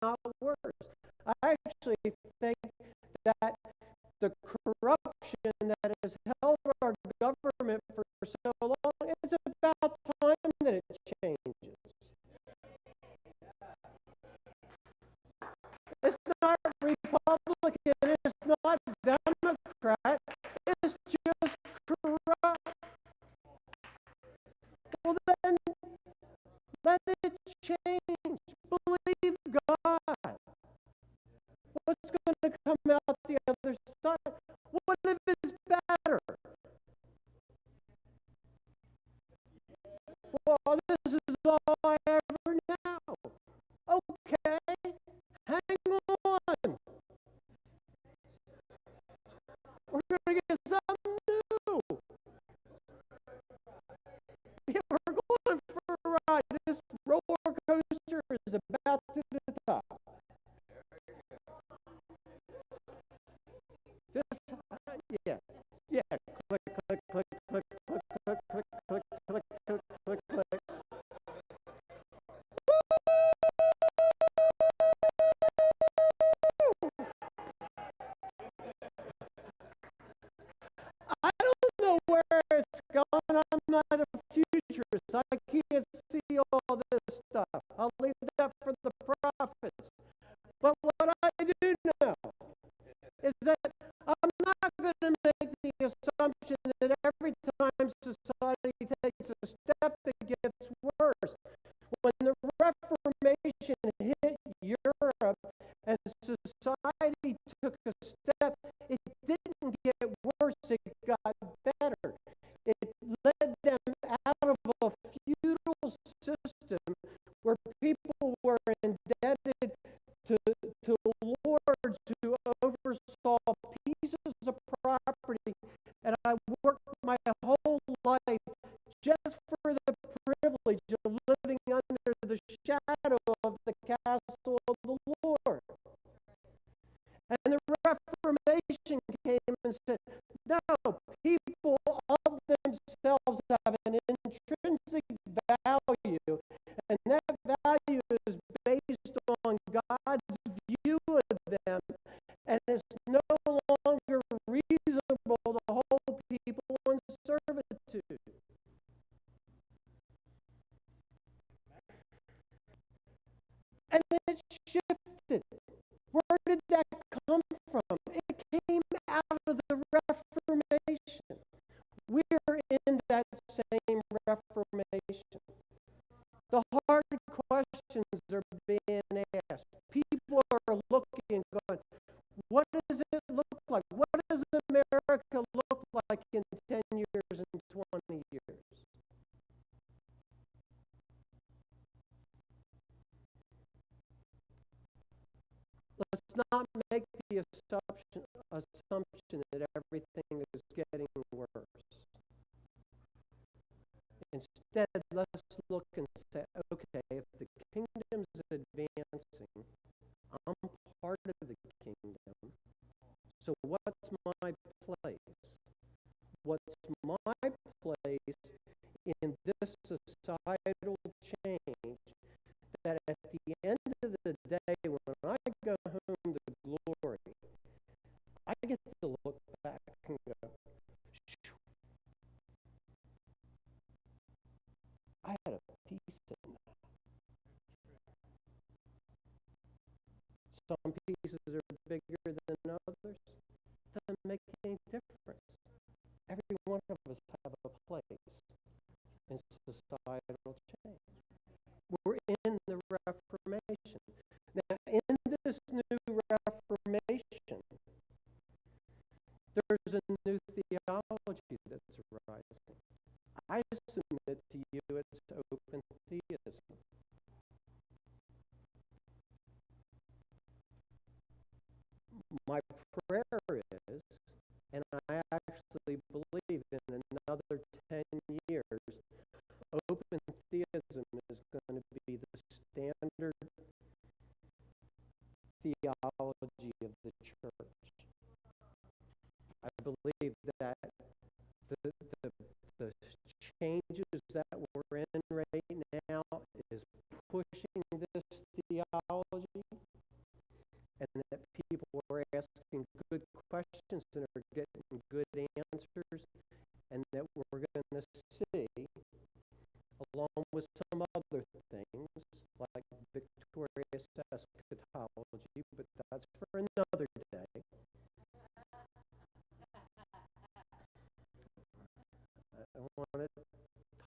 not worse. I actually think that the corruption that has held our government for so long, it's about time that it changes. It's not Republican, it's not Democrat, it's just corrupt. Well, then, let it change. Believe God. What's going to come out the other side? What if it's better? Well, this is all I ever know. Okay, hang on. We're going to get something new. Yeah, we're going for a ride. This roller coaster is about to the top. Just, yeah, yeah. Click, click, click, click, click, click, click, click, click, click, click, click. I don't know where it's going. I'm not a futurist. I can't see all this stuff. I'll leave that for the prophets. But what I do know is that I'm not going to make the assumption that every time society takes a step, it gets worse. When the Reformation hit Europe and society took a step, it didn't get worse, it got better. It led them out of a feudal system where people were indebted to lords who oversaw pieces of property, and I worked my whole life just for the privilege of living under the shadow of the castle of the Lord. And the Reformation came and said, no, people of themselves have an intrinsic value, and that value is based on God's view of them, and it's no longer reasonable to hold people in servitude. And it shifted. Where did that come from? It came out of the Reformation. We're in that same Reformation. The hard questions are being asked. People are looking, going, what does it look like? What does America look like in 10 years and 20 years? Let's not make the assumption that everything is getting worse. Instead, let's look and say, okay, if the kingdom's advancing, I'm part of the kingdom. So what's my place? What's my place in this societal change that at the end of the day, when I go home to glory, I get to look back and go, shoo, I had a piece in that. Some pieces are bigger than others. Doesn't make any difference. Every one of us have a place in societal change. We're in the Reformation. Now, in this new Reformation, there's a new theology that's arising. I submit to you it's open theism. My prayer is, and I actually believe in another 10 years, open theism is going to be the standard theology of the church. I believe that the changes that we're in right now is pushing this theology, eschatology, but that's for another day. I don't want to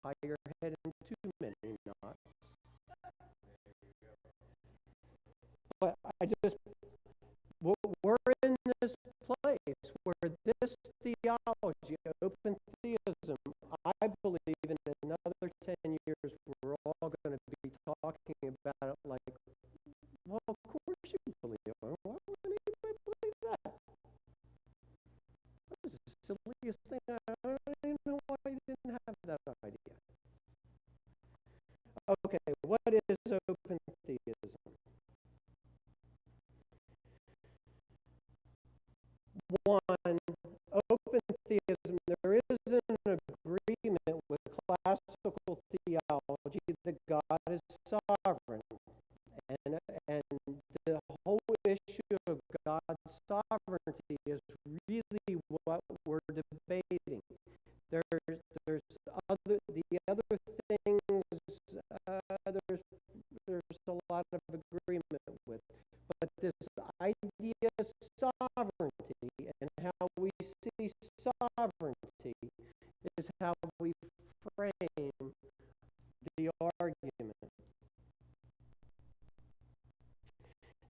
tie your head in too many knots. But we're in this place where this theology, open theism, I believe in another 10 years, we're all going to be talking about it like, well, of course you believe it. Why would anybody believe that? That was the silliest thing. I don't even know why you didn't have that idea. Okay, what is open theism? One, open theism, there is an agreement with classical theology that God is sovereign. And the whole issue of God's sovereignty is really what we're debating. There's other things there's a lot of agreement with, but this idea of sovereignty and how we see sovereignty is how we frame the argument.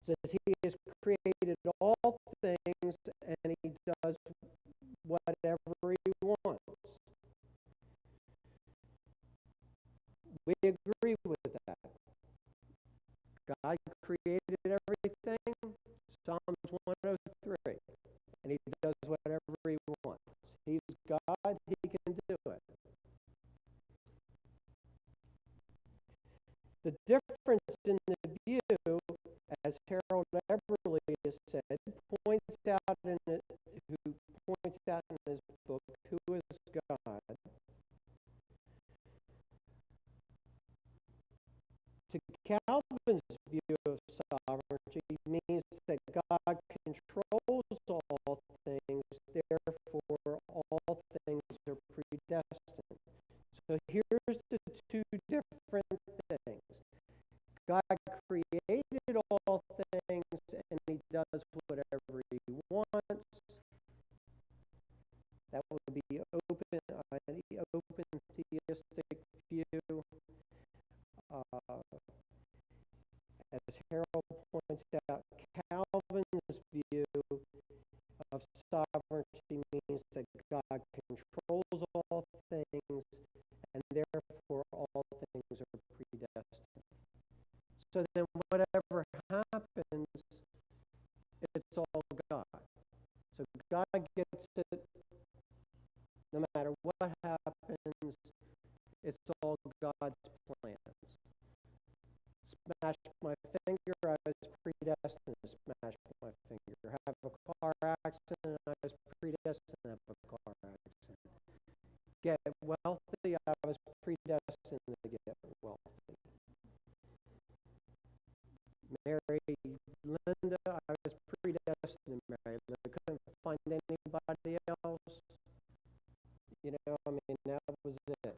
It says he has created all things and he does whatever he wants. We agree with that. God created everything, Psalms 103, and he does whatever he wants. He's God, he can do it. The difference in the view, as Harold Everly has said, points out in his book, Who is God? To Calvin's view of sovereignty means that God controls all things, therefore all things are predestined. So here's the two different things. God created all things and he does whatever he wants. That would be open theistic view. As Harold points out, Calvin's view of sovereignty means that God controls all things and therefore all things are predestined. So then whatever happens, it's all God. So God gets it no matter what happens, it's all God's plans. Smash my finger, I was predestined to smash my finger. Have a car accident, I was predestined to have a car accident. Get wealthy, I was predestined to get wealthy. Marry Linda, I was predestined to marry Linda. I couldn't find anybody else. You know, I mean, that was it.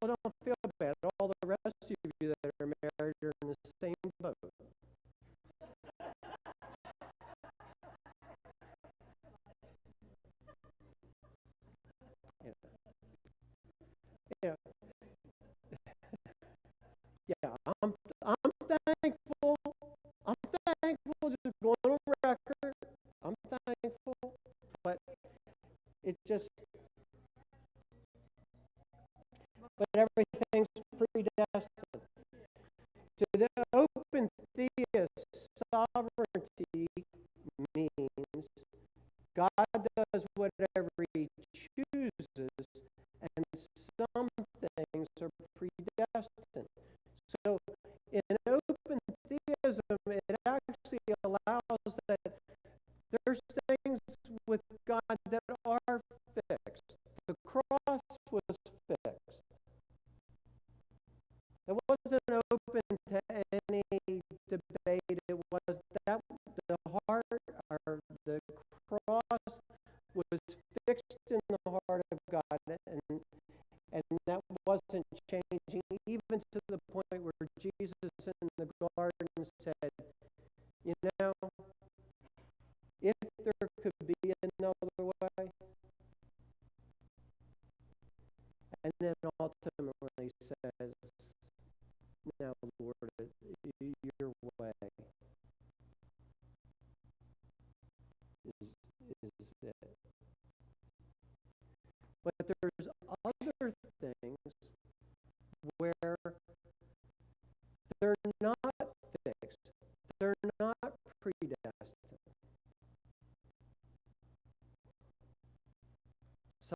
Well, don't feel bad. All the rest of you that are married are in the same boat. Yeah. Yeah, I'm thankful. I'm thankful, just going on record. I'm thankful, but it just, but everything's predestined. To the open theist, sovereignty means God does whatever he chooses, and some things are predestined. So in open theism, it actually allows that there's things with God that are fixed. The cross was fixed. It wasn't open to any debate. It was that the heart or the cross And then ultimately says, now, Lord, your way is it. But there's other things where they're not fixed. They're not predestined.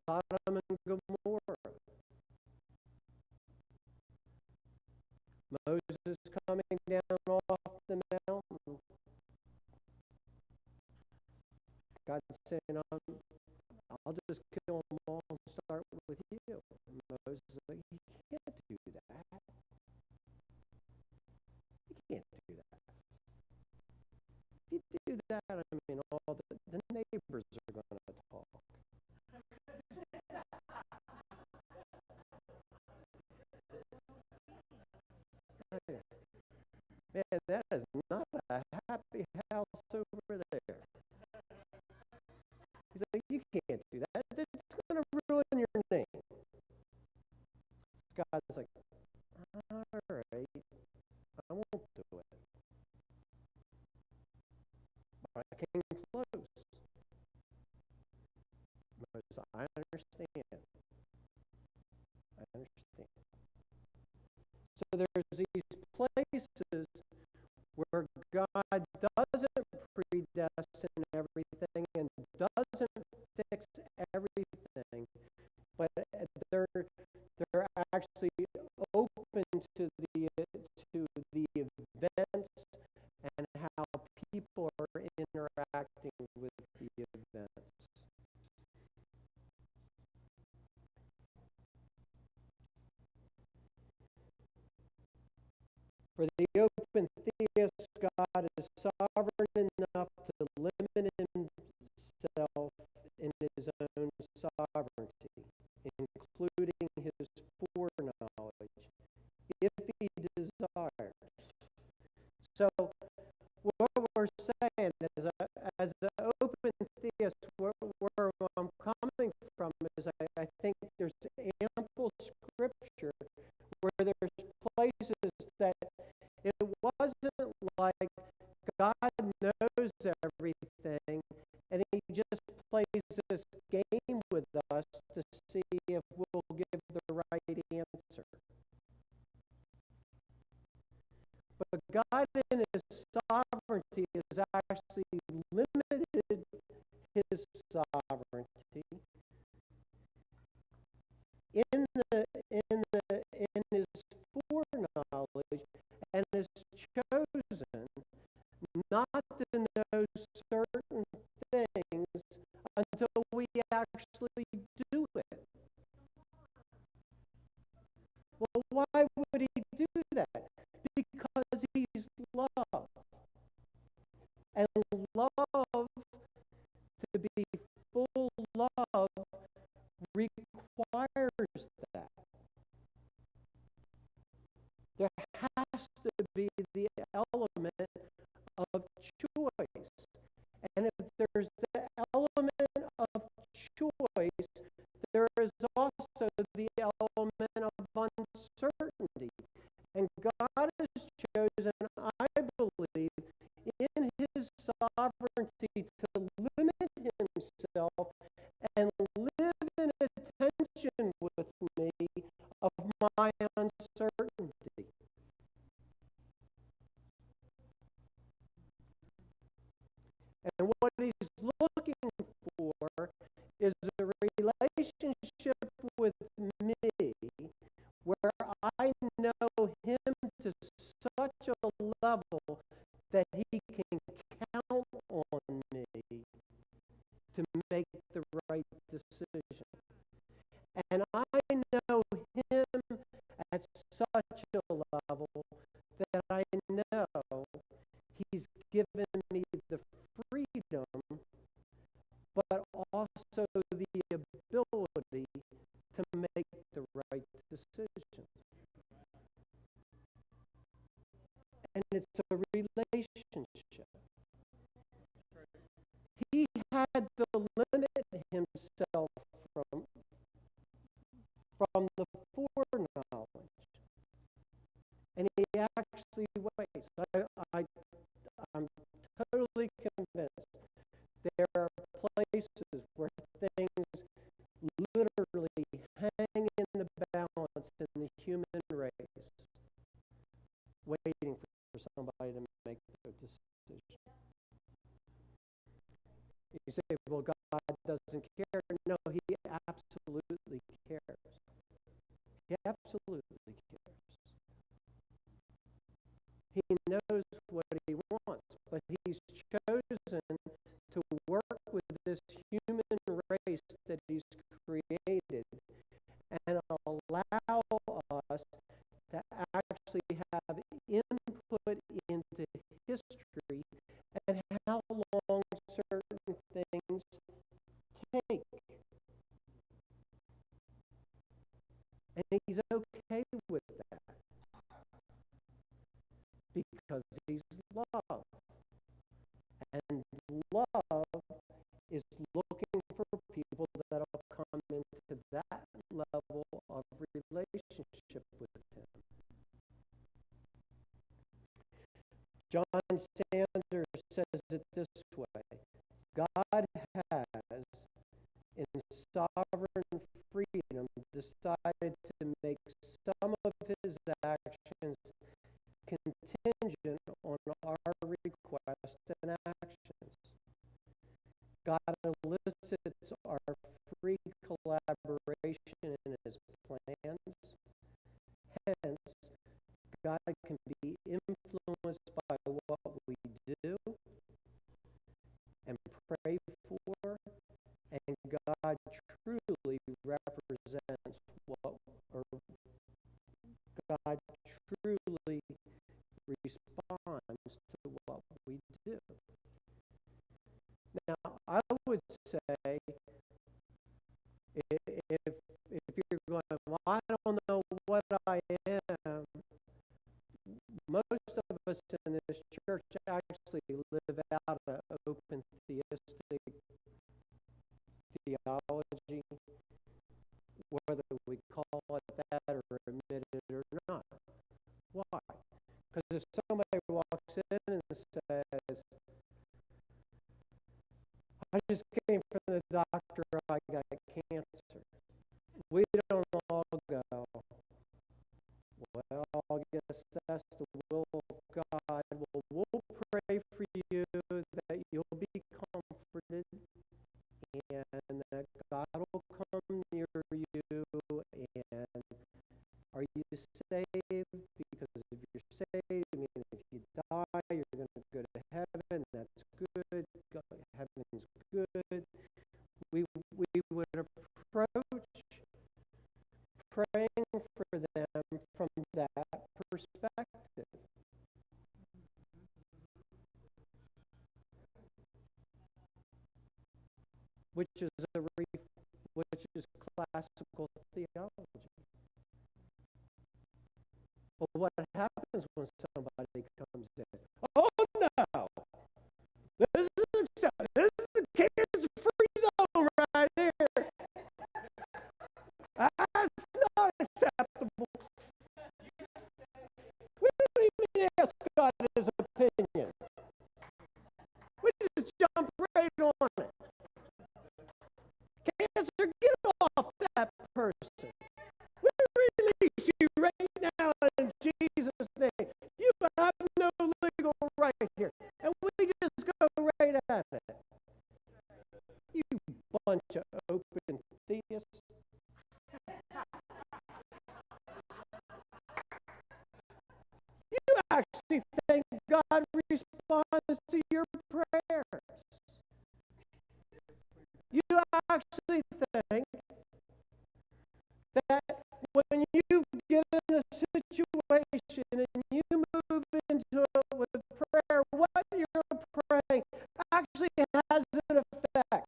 Sodom and Gomorrah. Moses coming down off the mountain. God saying, I'll just kill them all and start with you. And Moses is like, you can't do that. You can't do that. If you do that, I mean, all the neighbors are going to talk. Man, that is not a happy house over there. He's like, you can't do that. It's going to ruin your name. God's like, all right, I won't do it. But I came close. Moses, I understand. I understand. So there's these places where God doesn't predestine everything and doesn't fix everything, but they're actually open to the events and how people are interacting with the events. For the open theist, God is sovereign enough to limit himself in his own sovereignty, including his foreknowledge, if he desires. So what we're saying is, as an open theist, where I'm coming from is I think there's ample scripture where there's places that it wasn't like God knows everything and he just plays this game with us to see if we'll give the right answer. But God in his sovereignty has actually limited his sovereignty in his foreknowledge, and has chosen not to know certain things until we actually do it. Well, why would he do that? Because he's love. And love, to be full love, requires that. There has to be the element of choice. And if there's the element of choice, there is also the element of uncertainty. And God has chosen, I believe, in his sovereignty to limit himself and live in a tension with me of my uncertainty. And what he's looking for is a relationship with me where I know him to such a level that he can count on me to make the right decision. And I know him at such a level that I know he's given me the freedom, but also the ability to make the right decision. And it's a relationship. He had to limit himself And he's okay with that because he's love. And love is looking for people that will come into that level of relationship with him. John Sanders says it this way: God has, in sovereign freedom, decided to make some of his actions contingent on our requests and actions. God elicits our free collaboration in his plans. Hence, God can be influenced by what we do and pray for, and God truly represents what, or God truly responds to what we do. Now, I would say, if you're going, well, I don't know what I am, most of us in this church actually live out an open theistic theology, whether we call it that or admit it or not. Why? Because if somebody walks in and says, I just came from the doctor, I got cancer, we don't all go, well, I guess that's the will of God. Well, we'll pray for you that you'll be comforted and that God will come near you. And are you saved? Because if you're saved, I mean, if you die, you're going to go to heaven. That's good. Heaven's good. We would approach praying for them from that perspective. Which is classical theology. But what happens when somebody comes in? Oh no! This is the cancer-free zone right here. That's not acceptable. We don't even ask God his opinion. We just jump right on it. Cancer, get off that person. We release you right now in Jesus' name. You have no legal right here. And we just go right at it. You bunch of open theists. You actually think God responds to your prayers. You actually think that when you get in a situation and you move into it with prayer, what you're praying actually has an effect.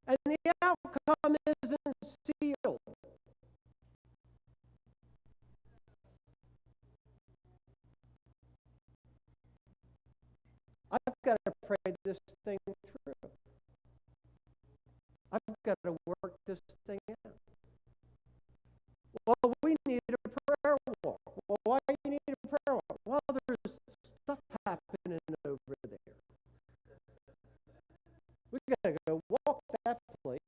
And the outcome isn't sealed. I've got to pray this thing through. I've got to work this thing out. Well, we need a prayer walk. Well, why do you need a prayer walk? Well, there's stuff happening over there. We got to go walk that place.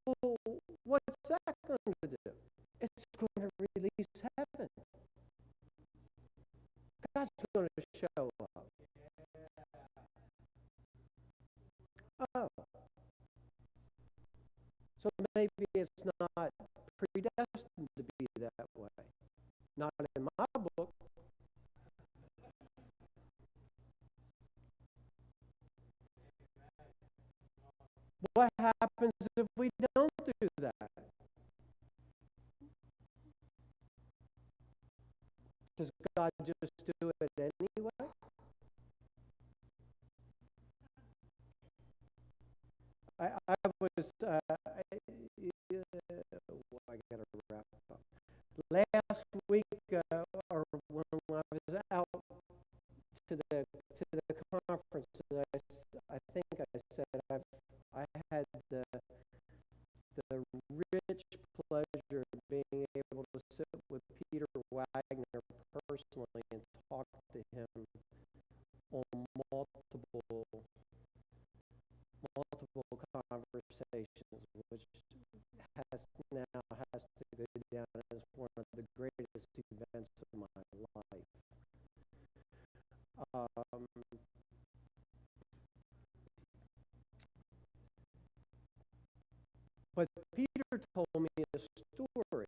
Well, what's that going to do? It's going to release heaven. God's going to show up. Oh. So maybe it's not predestined to be that way. Not in my book. What happens if we don't do that? Does God just do it anyway? I got to wrap up. Last week, or when I was out to the conference, I think I said I had the rich pleasure of being able to sit with Peter Wagner personally and talk to him on multiple conversations, which has to go down as one of the greatest events of my life. But Peter told me a story,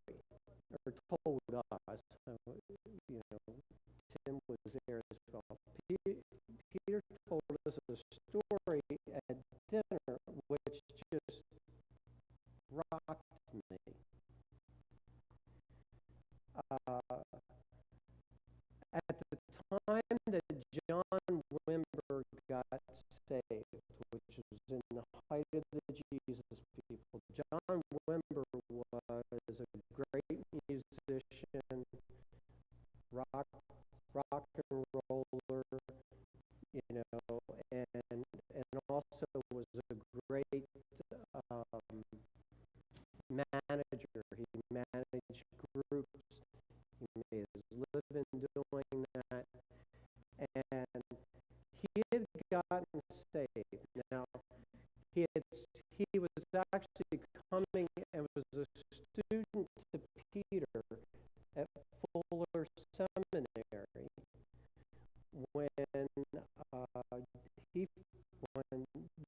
or told us. Tim was there as well. Peter told us a story at dinner which just rocked me. At the time that John Wimber got saved, which was in the height of the Jesus people, John Wimber was a great musician, rock and roller, and also was a great manager. He managed groups. He made his living doing that, and he had gotten saved. Now, he was actually coming and was a student to Peter at Fuller Seminary when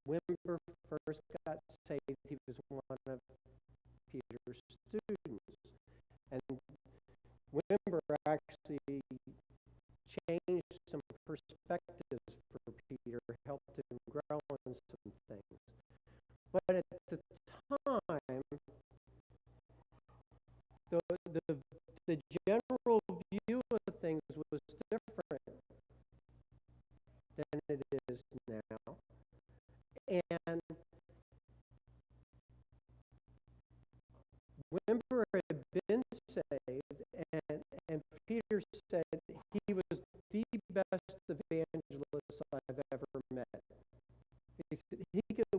Wimber first got saved. He was one of Peter's students, and Wimber actually changed some perspectives for Peter, helped him grow in some things. But at the time, the general view of things was different than it is now. And Wimber had been saved, and Peter said he was the best evangelist I've ever met. He said he could